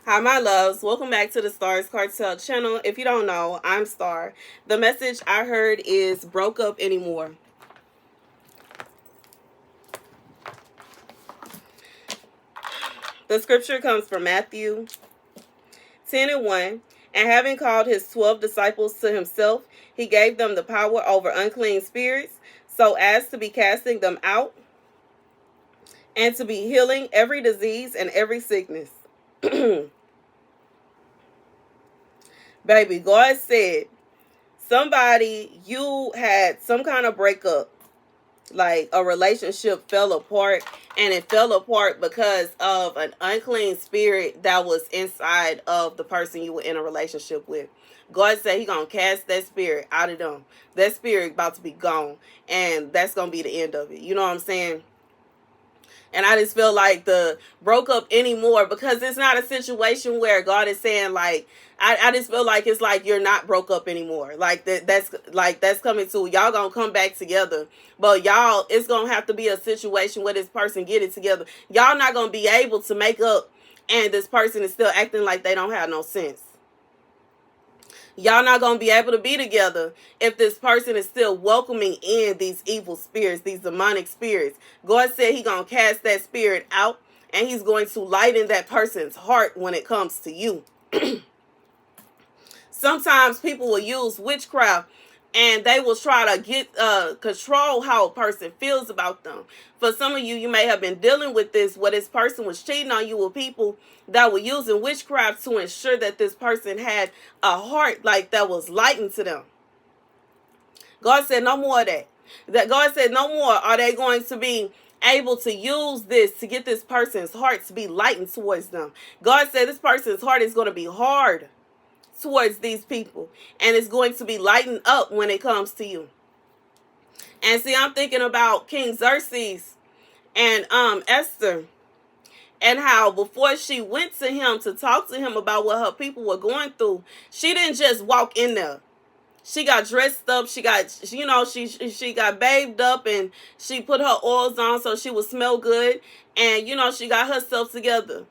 Hi, my loves. Welcome back to the Starscartel channel. If you don't know, I'm Star. The message I heard is broke up anymore. The scripture comes from Matthew 10:1. And having called his 12 disciples to himself, he gave them the power over unclean spirits, so as to be casting them out and to be healing every disease and every sickness. Baby, God said, you had some kind of breakup, like a relationship fell apart, and it fell apart because of an unclean spirit that was inside of the person you were in a relationship with. God said he gonna cast that spirit out of them. That spirit about to be gone, and that's gonna be the end of it. You know what I'm saying? And I just feel like the broke up anymore, because it's not a situation where God is saying like, I just feel like it's like you're not broke up anymore. Like that's coming to y'all gonna come back together. But y'all, it's gonna have to be a situation where this person get it together. Y'all not gonna be able to make up, and this person is still acting like they don't have no sense. Y'all not going to be able to be together if this person is still welcoming in these evil spirits, these demonic spirits. God said he going to cast that spirit out, and he's going to lighten that person's heart when it comes to you. Sometimes people will use witchcraft, and they will try to get control how a person feels about them. For some of you, you may have been dealing with this, where this person was cheating on you with people that were using witchcraft to ensure that this person had a heart like that was lightened to them. God said no more of that. God said no more are they going to be able to use this to get this person's heart to be lightened towards them. God said this person's heart is going to be hard towards these people, and it's going to be lightened up when it comes to you. And see, I'm thinking about King Xerxes and Esther, and how before she went to him to talk to him about what her people were going through, she didn't just walk in there. She got dressed up. She got, she got babed up, and she put her oils on so she would smell good, and she got herself together.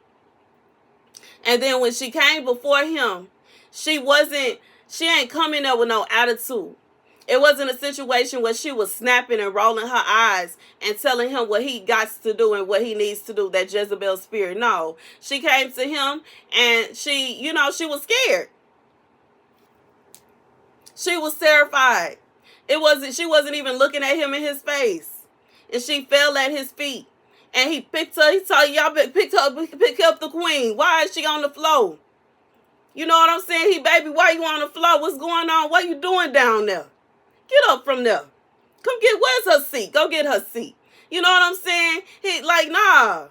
And then when she came before him, she ain't coming there with no attitude. It wasn't a situation where she was snapping and rolling her eyes and telling him what he got to do and what he needs to do, that Jezebel spirit. No, she came to him, and she was scared. She was terrified. She wasn't even looking at him in his face. And she fell at his feet. And he picked her. He told y'all, pick up the queen. Why is she on the floor? You know what I'm saying? Baby, why you on the floor? What's going on? What you doing down there? Get up from there. Where's her seat? Go get her seat. You know what I'm saying? Nah.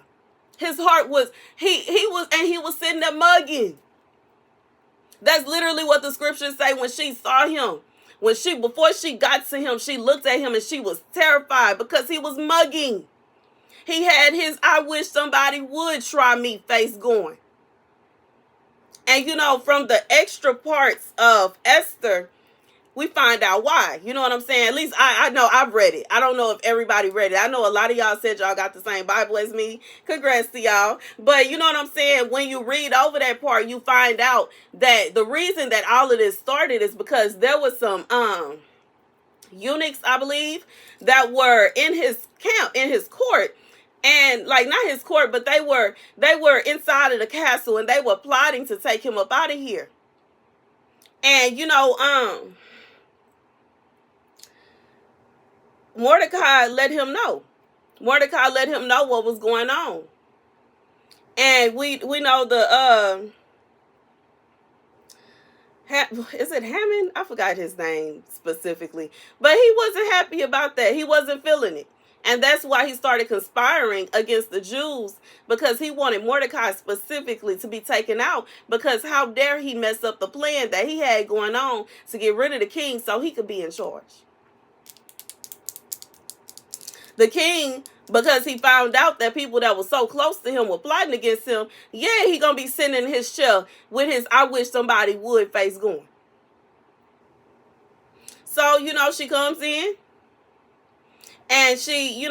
His heart was, he was sitting there mugging. That's literally what the scriptures say when she saw him. Before she got to him, she looked at him and she was terrified because he was mugging. He had his I wish somebody would try me face going. And from the extra parts of Esther, we find out why. You know what I'm saying? At least I know I've read it. I don't know if everybody read it. I know a lot of y'all said y'all got the same Bible as me. Congrats to y'all. But you know what I'm saying? When you read over that part, you find out that the reason that all of this started is because there was some eunuchs, I believe, that were in his camp, in his court. And not his court, but they were inside of the castle, and they were plotting to take him up out of here. And Mordecai let him know. Mordecai let him know what was going on. And we know the is it Hammond? I forgot his name specifically, but he wasn't happy about that. He wasn't feeling it. And that's why he started conspiring against the Jews, because he wanted Mordecai specifically to be taken out, because how dare he mess up the plan that he had going on to get rid of the king so he could be in charge. The king, because he found out that people that were so close to him were plotting against him, he gonna be sitting in his chair with his I wish somebody would face going. So, she comes in, and she,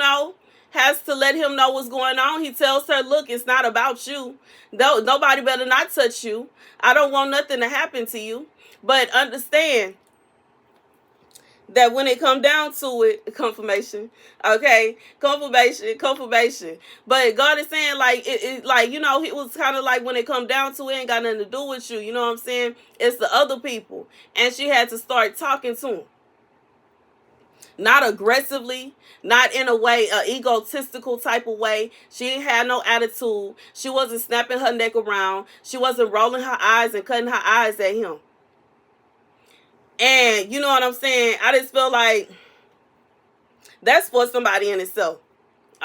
has to let him know what's going on. He tells her, look, it's not about you. No, nobody better not touch you. I don't want nothing to happen to you. But understand that when it come down to it, confirmation, okay, confirmation. But God is saying, like, like, you know, it was kind of like when it come down to it, ain't got nothing to do with you. You know what I'm saying? It's the other people. And she had to start talking to him. Not aggressively, not in a way, egotistical type of way. She ain't had no attitude. She wasn't snapping her neck around. She wasn't rolling her eyes and cutting her eyes at him. And you know what I'm saying? I just feel like that's for somebody in itself.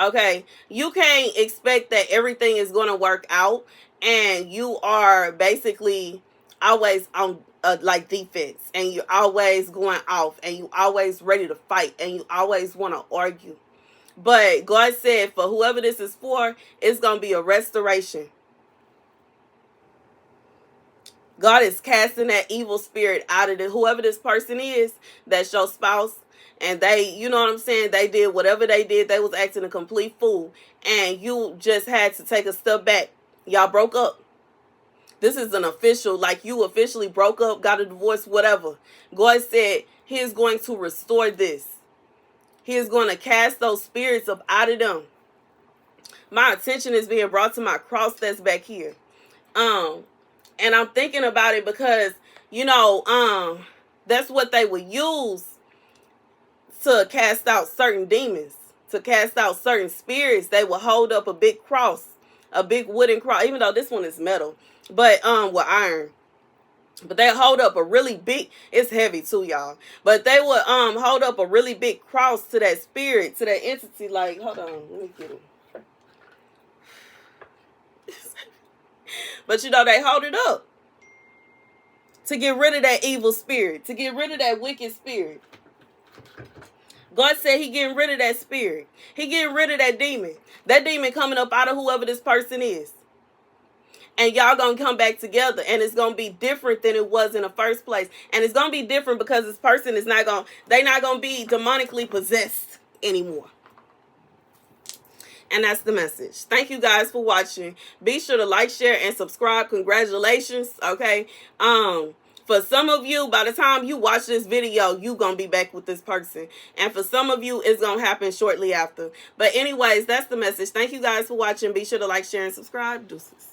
Okay? You can't expect that everything is going to work out and you are basically always on like defense, and you're always going off, and you always ready to fight, and you always want to argue. But God said for whoever this is for, it's going to be a restoration. God is casting that evil spirit out of it. Whoever this person is, that's your spouse, and they, you know what I'm saying, they did whatever they did. They was acting a complete fool, and you just had to take a step back. Y'all broke up. This is an official, like you officially broke up, got a divorce, whatever. God said he is going to restore this. He is going to cast those spirits up out of them. My attention is being brought to my cross that's back here. And I'm thinking about it because, you know, that's what they would use to cast out certain demons, to cast out certain spirits. They would hold up a big cross, a big wooden cross, even though this one is metal, but with iron. But they hold up a really big, it's heavy too, y'all. But they would hold up a really big cross to that spirit, to that entity. Like, hold on, let me get it. But you know, they hold it up to get rid of that evil spirit, to get rid of that wicked spirit. God said he getting rid of that spirit. He getting rid of that demon. That demon coming up out of whoever this person is. And y'all gonna come back together, and it's gonna be different than it was in the first place. And it's gonna be different because this person is not gonna, they not gonna be demonically possessed anymore. And that's the message. Thank you guys for watching. Be sure to like, share, and subscribe. Congratulations. Okay. For some of you, by the time you watch this video, you gonna be back with this person. And for some of you, it's gonna happen shortly after. But anyways, that's the message. Thank you guys for watching. Be sure to like, share, and subscribe. Deuces.